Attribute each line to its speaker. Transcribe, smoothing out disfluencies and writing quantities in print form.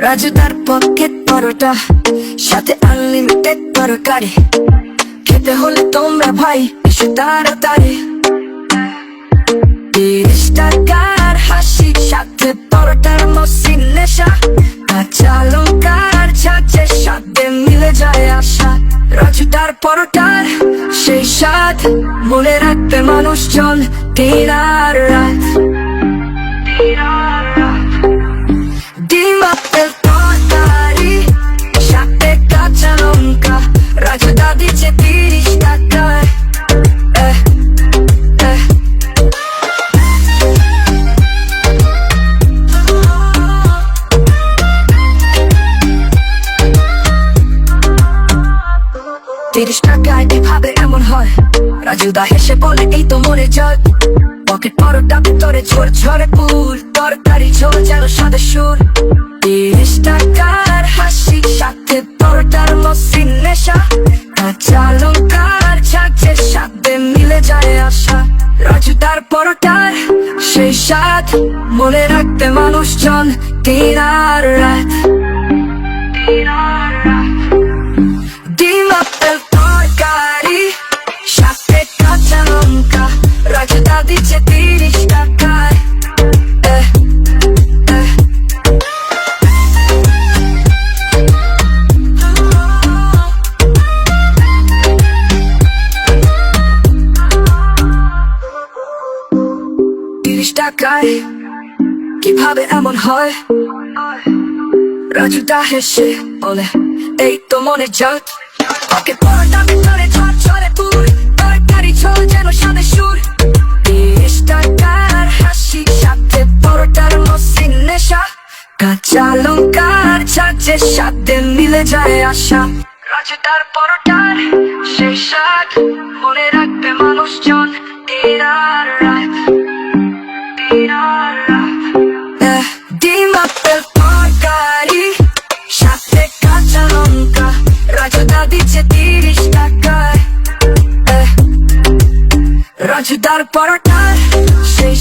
Speaker 1: রাজুদার pocket পরোটা সাথে unlimited তরকারি খেতে হলে তোমরা ভাই এসো তাড়াতাড়ি। 30 টাকার হাসি সাথে পরোটার মসৃণ নেশা, কাঁচা লঙ্কার ঝাঁঝের সাথে মিলে যায় আশা। রাজুদার পরোটার সেই স্বাদ মনে রাখবে মানুষজন দিন আর রাত। ডিম আপেল তরকারি সাথে কাঁচা লঙ্কা, রাজুদা দিচ্ছে 30 টাকায়। 30 টাকায় কিভাবে এমন হয়? রাজুদা হেসে বলে এই তো মনে জয়। পকেট পরোটা ভিতরে ঝোর ঝরে পুর, তরকারি ঝোল যেন সাদে সুর। 30 টাকার হাসি সাথে পরোটার মসৃণ নেশা, কাঁচা লঙ্কার ঝাঁঝের সাথে মিলে যায় আশা। রাজুদার পরোটার সেই স্বাদ মনে রাখতে মানুষজন দিন আর রাত। ডিম আপেল তরকারি সাথে কাঁচা লঙ্কা, রাজুদা দিচ্ছে 30 টাকায়। টাকায় কিভাবে এমন হয়? রাজুদা হেসে বলে এই তো মনে জয়। পকেট পরোটা ভিতরে ঝড় ঝরে পুর, তরকারি ঝোল যেন সাদে সুর। 30 টাকার হাসি সাথে পরোটার মসৃণ নেশা, কাঁচা লঙ্কার ঝাঁঝের সাথে মিলে যায় আশা। রাজুদার পরোটার সেই স্বাদ মনে রাখবে মানুষজন দিন আর রাত। ডিম আপেল তরকারি সাথে কাঁচা লঙ্কা, রাজুদা দিচ্ছে 30 টাকায়। রাজুদার পরোটার সেই